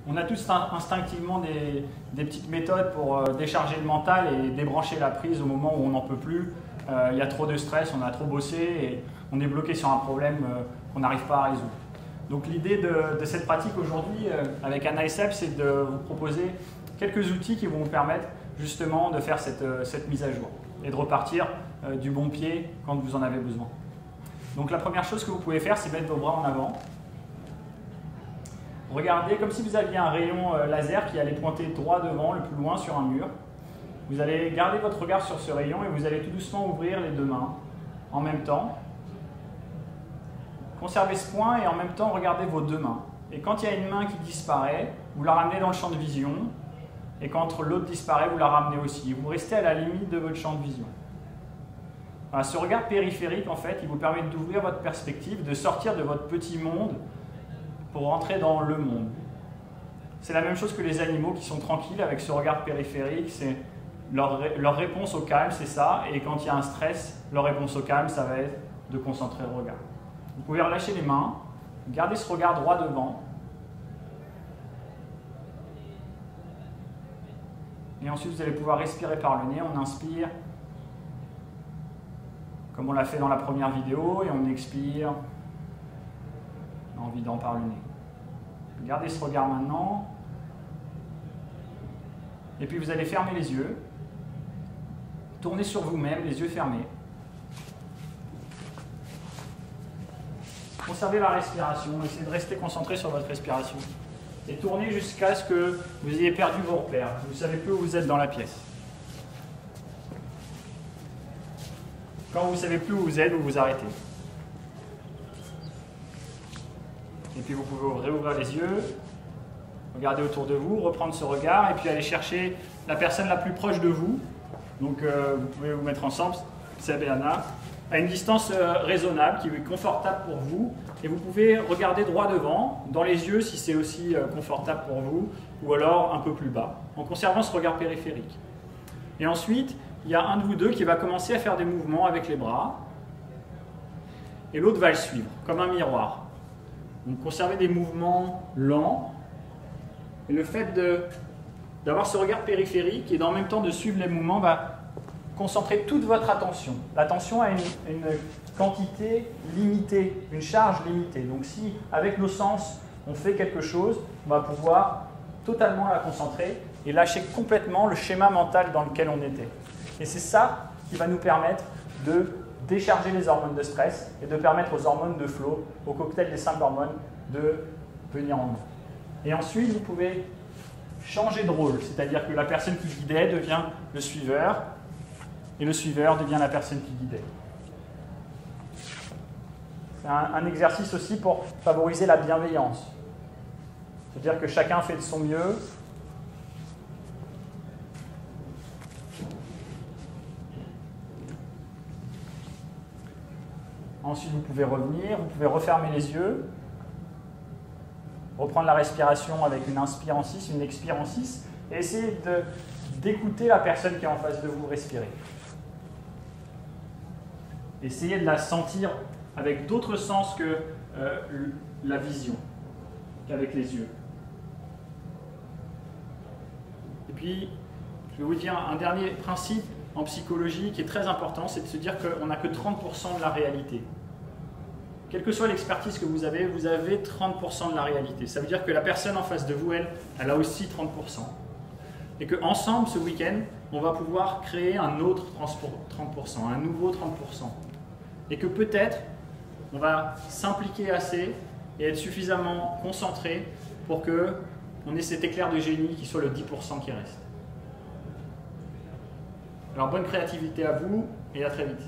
On a tous instinctivement des petites méthodes pour décharger le mental et débrancher la prise au moment où on n'en peut plus. Il y a trop de stress, on a trop bossé et on est bloqué sur un problème qu'on n'arrive pas à résoudre. Donc l'idée de cette pratique aujourd'hui avec Anna et Seb, c'est de vous proposer quelques outils qui vont vous permettre justement de faire cette mise à jour et de repartir du bon pied quand vous en avez besoin. Donc la première chose que vous pouvez faire, c'est mettre vos bras en avant. Regardez comme si vous aviez un rayon laser qui allait pointer droit devant, le plus loin sur un mur. Vous allez garder votre regard sur ce rayon et vous allez tout doucement ouvrir les deux mains en même temps. Conservez ce point et en même temps regardez vos deux mains. Et quand il y a une main qui disparaît, vous la ramenez dans le champ de vision. Et quand l'autre disparaît, vous la ramenez aussi. Vous restez à la limite de votre champ de vision. Voilà, ce regard périphérique, en fait, il vous permet d'ouvrir votre perspective, de sortir de votre petit monde pour rentrer dans le monde. C'est la même chose que les animaux qui sont tranquilles avec ce regard périphérique. C'est leur réponse au calme, c'est ça. Et quand il y a un stress, leur réponse au calme, ça va être de concentrer le regard. Vous pouvez relâcher les mains, garder ce regard droit devant. Et ensuite, vous allez pouvoir respirer par le nez. On inspire, comme on l'a fait dans la première vidéo, et on expire en vidant par le nez. Gardez ce regard maintenant. Et puis vous allez fermer les yeux. Tournez sur vous-même, les yeux fermés. Conservez la respiration. Essayez de rester concentré sur votre respiration. Et tournez jusqu'à ce que vous ayez perdu vos repères. Vous ne savez plus où vous êtes dans la pièce. Quand vous ne savez plus où vous êtes, vous vous arrêtez. Et puis vous pouvez réouvrir les yeux, regarder autour de vous, reprendre ce regard et puis aller chercher la personne la plus proche de vous. Donc vous pouvez vous mettre ensemble, Seb et Anna, à une distance raisonnable, qui est confortable pour vous. Et vous pouvez regarder droit devant, dans les yeux si c'est aussi confortable pour vous, ou alors un peu plus bas, en conservant ce regard périphérique. Et ensuite, il y a un de vous deux qui va commencer à faire des mouvements avec les bras, et l'autre va le suivre, comme un miroir. Donc conservez des mouvements lents, et le fait d'avoir ce regard périphérique et en même temps de suivre les mouvements va concentrer toute votre attention. L'attention a une quantité limitée, une charge limitée. Donc si, avec nos sens, on fait quelque chose, on va pouvoir totalement la concentrer et lâcher complètement le schéma mental dans lequel on était. Et c'est ça qui va nous permettre de décharger les hormones de stress et de permettre aux hormones de flow, au cocktail des 5 hormones, de venir en nous. Et ensuite, vous pouvez changer de rôle, c'est-à-dire que la personne qui guidait devient le suiveur, et le suiveur devient la personne qui guidait. C'est un exercice aussi pour favoriser la bienveillance. C'est-à-dire que chacun fait de son mieux. Ensuite, vous pouvez revenir, vous pouvez refermer les yeux, reprendre la respiration avec une inspire en 6, une expire en 6, et essayer d'écouter la personne qui est en face de vous respirer. Essayez de la sentir avec d'autres sens que la vision, qu'avec les yeux. Et puis, je vais vous dire un dernier principe en psychologie qui est très important, c'est de se dire qu'on n'a que 30% de la réalité. Quelle que soit l'expertise que vous avez 30% de la réalité. Ça veut dire que la personne en face de vous, elle a aussi 30%. Et qu'ensemble, ce week-end, on va pouvoir créer un autre 30%, un nouveau 30%. Et que peut-être, on va s'impliquer assez et être suffisamment concentré pour qu'on ait cet éclair de génie qui soit le 10% qui reste. Alors bonne créativité à vous et à très vite.